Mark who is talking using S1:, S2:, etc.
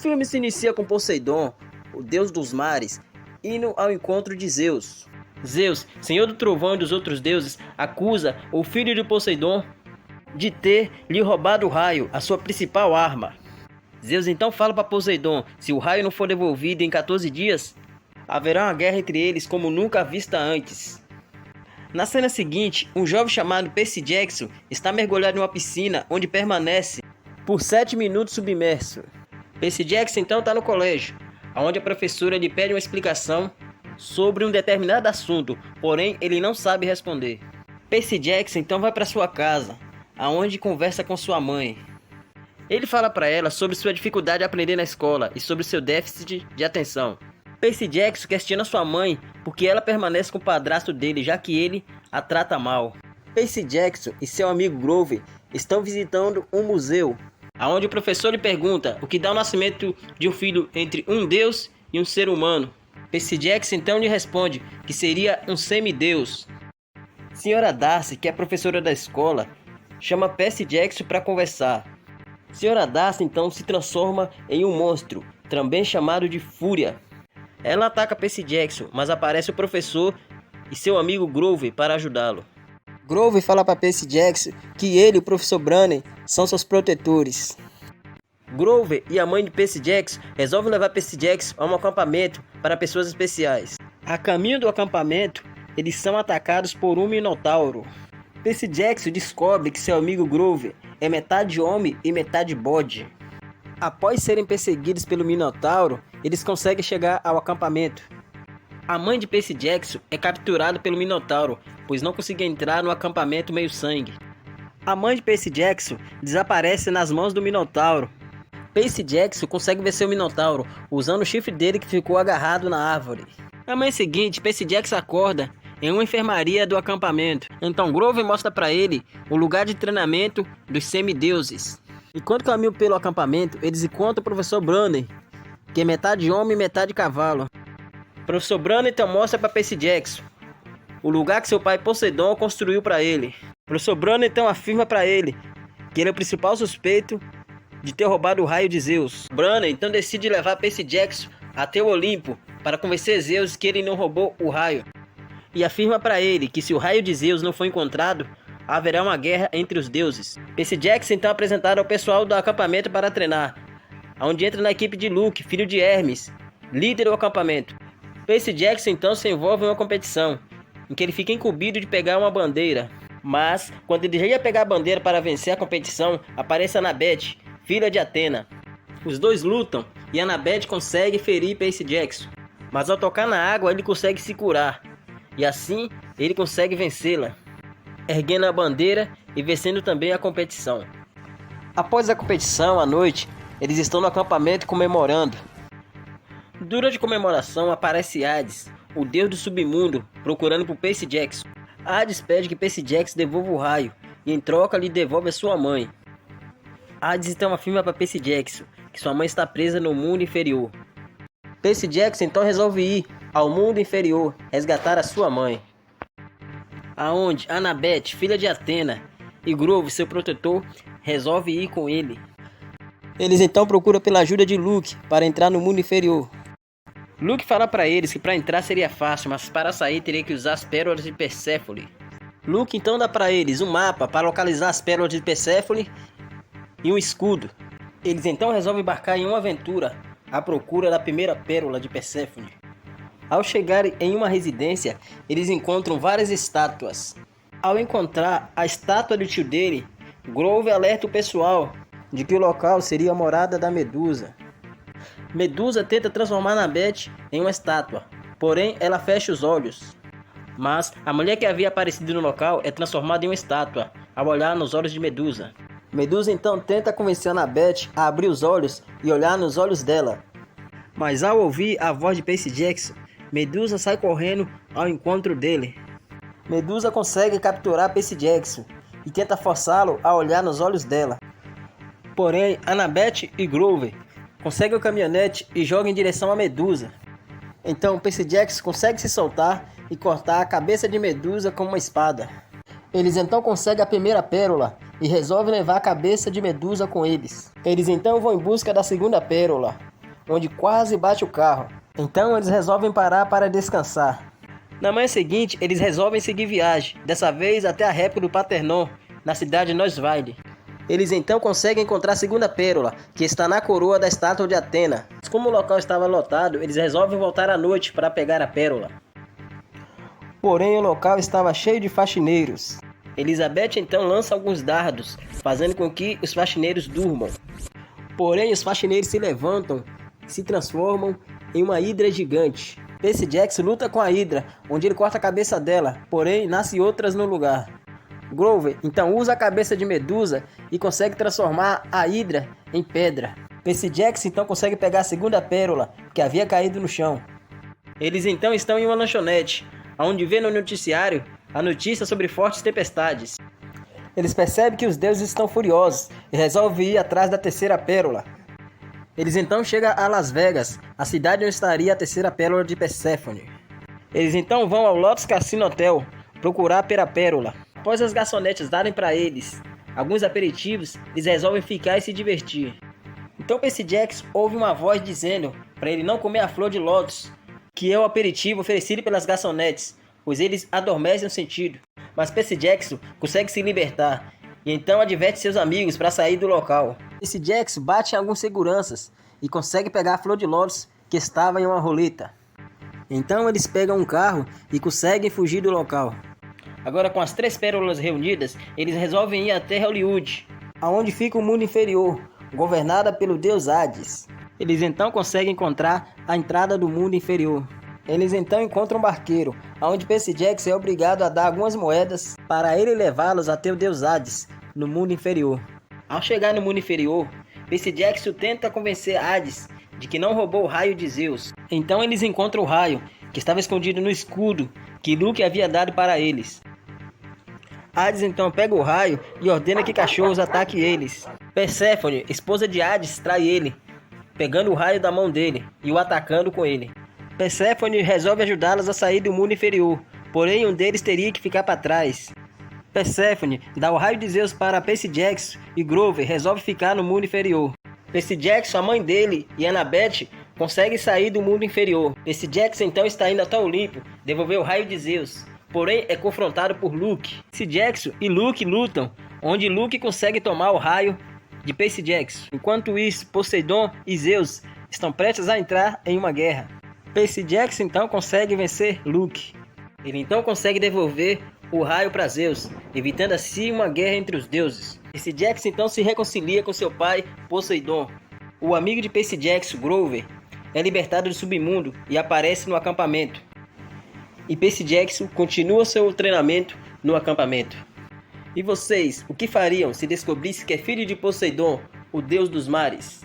S1: filme se inicia com Poseidon, o deus dos mares, indo ao encontro de Zeus. Zeus, senhor do trovão e dos outros deuses, acusa o filho de Poseidon de ter lhe roubado o raio, a sua principal arma. Zeus então fala para Poseidon, se o raio não for devolvido em 14 dias, haverá uma guerra entre eles como nunca vista antes. Na cena seguinte, um jovem chamado Percy Jackson está mergulhado em uma piscina onde permanece por 7 minutos submerso. Percy Jackson então está no colégio, onde a professora lhe pede uma explicação sobre um determinado assunto, porém ele não sabe responder. Percy Jackson então vai para sua casa, aonde conversa com sua mãe. Ele fala para ela sobre sua dificuldade de aprender na escola e sobre seu déficit de atenção. Percy Jackson questiona sua mãe porque ela permanece com o padrasto dele, já que ele a trata mal. Percy Jackson e seu amigo Grover estão visitando um museu, onde o professor lhe pergunta o que dá o nascimento de um filho entre um deus e um ser humano. Percy Jackson então lhe responde que seria um semideus. Senhora Darcy, que é professora da escola, chama Percy Jackson para conversar. Senhora Darcy então se transforma em um monstro, também chamado de Fúria. Ela ataca Percy Jackson, mas aparece o professor e seu amigo Grover para ajudá-lo. Grover fala para Percy Jackson que ele e o professor Brannigan são seus protetores. Grover e a mãe de Percy Jackson resolvem levar Percy Jackson a um acampamento para pessoas especiais. A caminho do acampamento, eles são atacados por um minotauro. Percy Jackson descobre que seu amigo Grover é metade homem e metade bode. Após serem perseguidos pelo minotauro, eles conseguem chegar ao acampamento. A mãe de Percy Jackson é capturada pelo minotauro, pois não conseguia entrar no acampamento meio sangue. A mãe de Percy Jackson desaparece nas mãos do minotauro. Percy Jackson consegue vencer o minotauro usando o chifre dele que ficou agarrado na árvore. Na manhã seguinte, Percy Jackson acorda em uma enfermaria do acampamento. Então Grover mostra para ele o lugar de treinamento dos semideuses. Enquanto caminham pelo acampamento, eles encontram o professor Brannigan, que é metade homem e metade cavalo. O professor Brannigan então mostra para Percy Jackson o lugar que seu pai Poseidon construiu para ele. O professor Brannigan então afirma para ele que ele é o principal suspeito de ter roubado o raio de Zeus. Brannigan então decide levar Percy Jackson até o Olimpo para convencer Zeus que ele não roubou o raio. E afirma para ele que se o raio de Zeus não for encontrado, haverá uma guerra entre os deuses. Percy Jackson então é apresentado ao pessoal do acampamento para treinar, onde entra na equipe de Luke, filho de Hermes, líder do acampamento. Percy Jackson então se envolve em uma competição, em que ele fica incumbido de pegar uma bandeira. Mas, quando ele já ia pegar a bandeira para vencer a competição, aparece Annabeth, filha de Atena. Os dois lutam e Annabeth consegue ferir Percy Jackson, mas ao tocar na água ele consegue se curar, e assim ele consegue vencê-la, erguendo a bandeira e vencendo também a competição. Após a competição, à noite, eles estão no acampamento comemorando. Durante a comemoração aparece Hades, o deus do submundo, procurando por Percy Jackson. Hades pede que Percy Jackson devolva o raio, e em troca lhe devolve a sua mãe. Hades então afirma para Percy Jackson que sua mãe está presa no mundo inferior. Percy Jackson então resolve ir ao mundo inferior resgatar a sua mãe, aonde Annabeth, filha de Atena, e Grover, seu protetor, resolve ir com ele. Eles então procuram pela ajuda de Luke para entrar no mundo inferior. Luke fala para eles que para entrar seria fácil, mas para sair teria que usar as pérolas de Perséfone. Luke então dá para eles um mapa para localizar as pérolas de Perséfone e um escudo. Eles então resolvem embarcar em uma aventura à procura da primeira pérola de Perséfone. Ao chegarem em uma residência, eles encontram várias estátuas. Ao encontrar a estátua do tio dele, Grover alerta o pessoal de que o local seria a morada da Medusa. Medusa tenta transformar Annabeth em uma estátua, porém ela fecha os olhos. Mas a mulher que havia aparecido no local é transformada em uma estátua, ao olhar nos olhos de Medusa. Medusa então tenta convencer Annabeth a abrir os olhos e olhar nos olhos dela. Mas ao ouvir a voz de Percy Jackson, Medusa sai correndo ao encontro dele. Medusa consegue capturar Percy Jackson e tenta forçá-lo a olhar nos olhos dela. Porém, Annabeth e Grover conseguem o caminhonete e jogam em direção a Medusa. Então Percy Jackson consegue se soltar e cortar a cabeça de Medusa com uma espada. Eles então conseguem a primeira pérola e resolvem levar a cabeça de Medusa com eles. Eles então vão em busca da segunda pérola, onde quase bate o carro. Então eles resolvem parar para descansar. Na manhã seguinte, eles resolvem seguir viagem, dessa vez até a réplica do Paternon, na cidade de Nosweiler. Eles então conseguem encontrar a segunda pérola, que está na coroa da estátua de Atena. Mas como o local estava lotado, eles resolvem voltar à noite para pegar a pérola. Porém, o local estava cheio de faxineiros. Elizabeth então lança alguns dardos, fazendo com que os faxineiros durmam. Porém, os faxineiros se levantam e se transformam em uma hidra gigante. Percy Jackson luta com a hidra, onde ele corta a cabeça dela, porém nasce outras no lugar. Grover então usa a cabeça de Medusa e consegue transformar a hidra em pedra. Percy Jackson então consegue pegar a segunda pérola, que havia caído no chão. Eles então estão em uma lanchonete, onde vê no noticiário a notícia sobre fortes tempestades. Eles percebem que os deuses estão furiosos e resolvem ir atrás da terceira pérola. Eles então chegam a Las Vegas, a cidade onde estaria a terceira pérola de Perséfone. Eles então vão ao Lotus Casino Hotel procurar pela pérola. Após as garçonetes darem para eles alguns aperitivos, eles resolvem ficar e se divertir. Então Percy Jackson ouve uma voz dizendo para ele não comer a flor de lótus, que é o aperitivo oferecido pelas garçonetes, pois eles adormecem o sentido. Mas Percy Jackson consegue se libertar e então adverte seus amigos para sair do local. Percy Jackson bate em alguns seguranças e consegue pegar a flor de lótus que estava em uma roleta. Então eles pegam um carro e conseguem fugir do local. Agora, com as três pérolas reunidas, eles resolvem ir até Hollywood, aonde fica o mundo inferior, governada pelo deus Hades. Eles então conseguem encontrar a entrada do mundo inferior. Eles então encontram um barqueiro, onde Percy Jackson é obrigado a dar algumas moedas para ele levá-los até o deus Hades, no mundo inferior. Ao chegar no mundo inferior, Percy Jackson tenta convencer Hades de que não roubou o raio de Zeus. Então eles encontram o raio, que estava escondido no escudo que Luke havia dado para eles. Hades então pega o raio e ordena que cachorros ataquem eles. Perséfone, esposa de Hades, trai ele, pegando o raio da mão dele e o atacando com ele. Perséfone resolve ajudá-los a sair do mundo inferior, porém um deles teria que ficar para trás. Perséfone dá o raio de Zeus para Percy Jackson e Grover resolve ficar no mundo inferior. Percy Jackson, a mãe dele e Annabeth conseguem sair do mundo inferior. Percy Jackson então está indo até o Olimpo devolver o raio de Zeus, porém é confrontado por Luke. Percy Jackson e Luke lutam, onde Luke consegue tomar o raio de Percy Jackson. Enquanto isso, Poseidon e Zeus estão prestes a entrar em uma guerra. Percy Jackson então consegue vencer Luke. Ele então consegue devolver o raio para Zeus, evitando assim uma guerra entre os deuses. Percy Jackson então se reconcilia com seu pai, Poseidon. O amigo de Percy Jackson, Grover, é libertado do submundo e aparece no acampamento. E Percy Jackson continua seu treinamento no acampamento. E vocês, o que fariam se descobrisse que é filho de Poseidon, o deus dos mares?